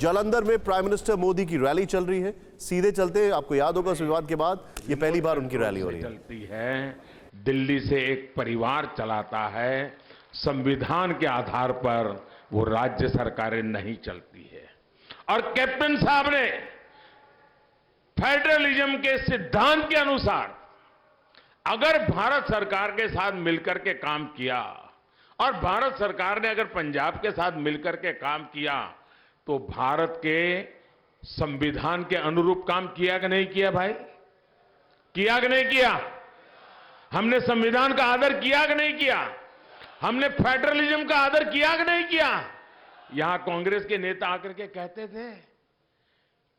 जालंधर में prime minister Modi की rally चल रही है। सीधे चलते हैं, आपको याद होगा उस विवाद के बाद ये पहली बार उनकी रैली हो रही है। चलती है, दिल्ली से एक परिवार चलाता है, संविधान के आधार पर वो राज्य सरकारें नहीं चलती है। और कैप्टन साहब ने फेडरलिज्म के सिद्धांत के अनुसार अगर भारत सरकार के साथ मिलकर के काम किया और भारत सरकार ने अगर पंजाब के साथ मिलकर के काम किया तो भारत के संविधान के अनुरूप काम किया कि नहीं किया भाई? किया कि नहीं किया? हमने संविधान का आदर किया कि नहीं किया? हमने फेडरलिज्म का आदर किया कि नहीं किया? यहां कांग्रेस के नेता आकर के कहते थे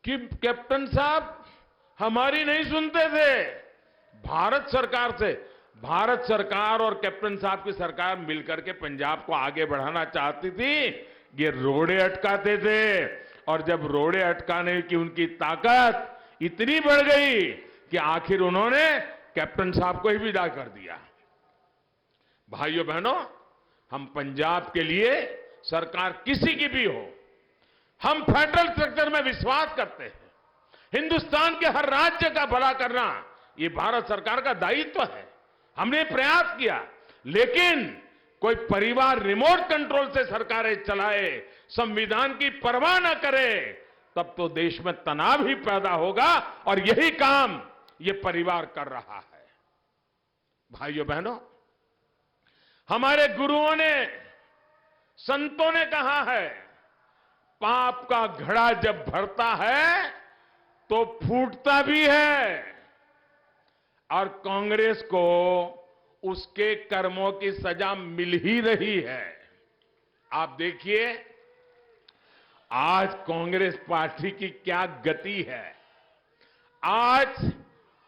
कि कैप्टन साहब हमारी नहीं सुनते थे। भारत सरकार और कैप्टन साहब की सरकार मिलकर के पंजाब को आगे बढ़ाना चाहती थी। ये रोड़े अटकाते थे और जब रोड़े अटकाने की उनकी ताकत इतनी बढ़ गई कि आखिर उन्होंने कैप्टन साहब को ही विदा कर दिया। भाइयों बहनों, हम पंजाब के लिए सरकार किसी की भी हो, हम फेडरल स्ट्रक्चर में विश्वास करते हैं। हिंदुस्तान के हर राज्य का भला करना ये भारत सरकार का दायित्व है। हमने प्रयास किया, लेकिन कोई परिवार रिमोट कंट्रोल से सरकारें चलाए, संविधान की परवाह न करे, तब तो देश में तनाव ही पैदा होगा और यही काम ये परिवार कर रहा है। भाइयों बहनों, हमारे गुरुओं ने, संतों ने कहा है, पाप का घड़ा जब भरता है तो फूटता भी है। और कांग्रेस को उसके कर्मों की सजा मिल ही रही है। आप देखिए आज कांग्रेस पार्टी की क्या गति है। आज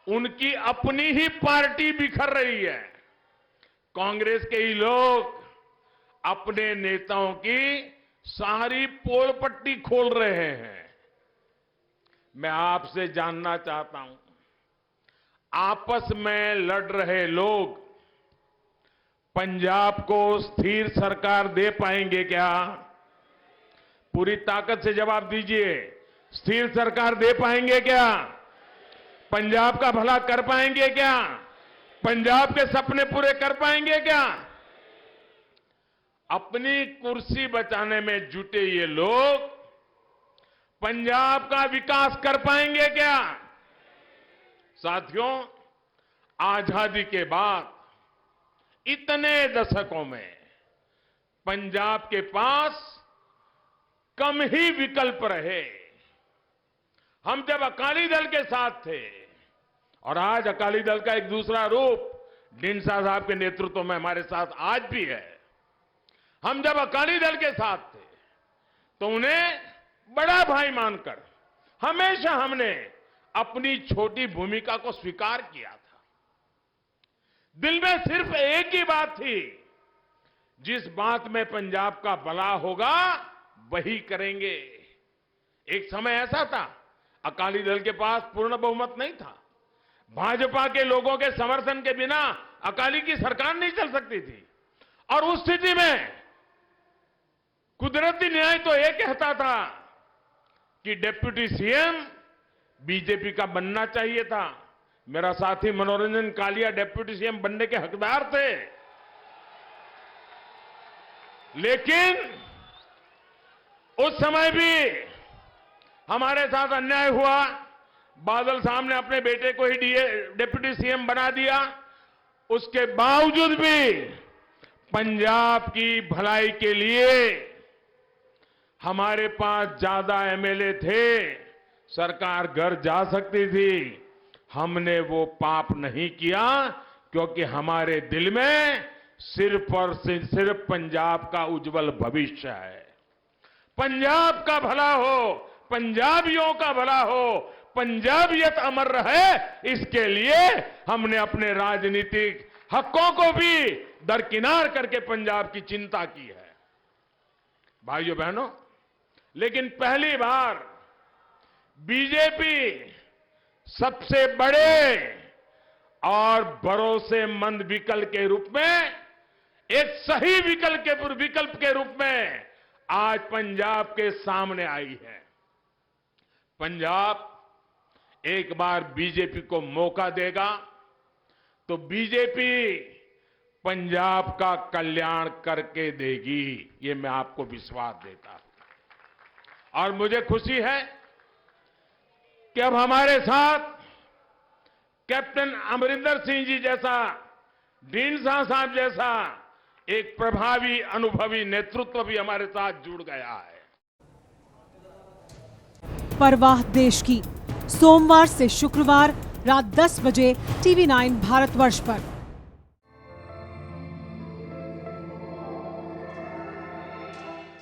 उनकी अपनी ही पार्टी बिखर रही है। कांग्रेस के ही लोग अपने नेताओं की सारी पोल पट्टी खोल रहे हैं। मैं आपसे जानना चाहता हूं, आपस में लड़ रहे लोग पंजाब को स्थिर सरकार दे पाएंगे क्या? पूरी ताकत से जवाब दीजिए। स्थिर सरकार दे पाएंगे क्या? पंजाब का भला कर पाएंगे क्या? पंजाब के सपने पूरे कर पाएंगे क्या? अपनी कुर्सी बचाने में जुटे ये लोग पंजाब का विकास कर पाएंगे क्या? साथियों, आजादी के बाद इतने दशकों में पंजाब के पास कम ही विकल्प रहे। हम जब अकाली दल के साथ थे, और आज अकाली दल का एक दूसरा रूप ढींडसा साहब के नेतृत्व में हमारे साथ आज भी है। हम जब अकाली दल के साथ थे तो उन्हें बड़ा भाई मानकर हमेशा हमने अपनी छोटी भूमिका को स्वीकार किया था। दिल में सिर्फ एक ही बात थी, जिस बात में पंजाब का भला होगा वही करेंगे। एक समय ऐसा था, अकाली दल के पास पूर्ण बहुमत नहीं था। भाजपा के लोगों के समर्थन के बिना अकाली की सरकार नहीं चल सकती थी। और उस स्थिति में कुदरती न्याय तो ये कहता था कि डिप्टी सीएम बीजेपी का बनना चाहिए था। मेरा साथी मनोरंजन कालिया डिप्टी सीएम बनने के हकदार थे, लेकिन उस समय भी हमारे साथ अन्याय हुआ। बादल साहब ने अपने बेटे को ही डिप्टी सीएम बना दिया। उसके बावजूद भी पंजाब की भलाई के लिए हमारे पास ज्यादा एमएलए थे, सरकार घर जा सकती थी। हमने वो पाप नहीं किया, क्योंकि हमारे दिल में सिर्फ और सिर्फ पंजाब का उज्जवल भविष्य है। पंजाब का भला हो, पंजाबियों का भला हो, पंजाबियत अमर रहे, इसके लिए हमने अपने राजनीतिक हकों को भी दरकिनार करके पंजाब की चिंता की है। भाइयों बहनों, लेकिन पहली बार बीजेपी सबसे बड़े और भरोसेमंद विकल्प के रूप में, एक सही विकल्प के रूप में आज पंजाब के सामने आई है। पंजाब एक बार बीजेपी को मौका देगा तो बीजेपी पंजाब का कल्याण करके देगी, ये मैं आपको विश्वास देता हूं। और मुझे खुशी है कि अब हमारे साथ कैप्टन अमरिंदर सिंह जी जैसा, ढींडसा साहब जैसा एक प्रभावी अनुभवी नेतृत्व भी हमारे साथ जुड़ गया है। परवाह देश की, सोमवार से शुक्रवार रात 10 बजे TV9 भारतवर्ष पर।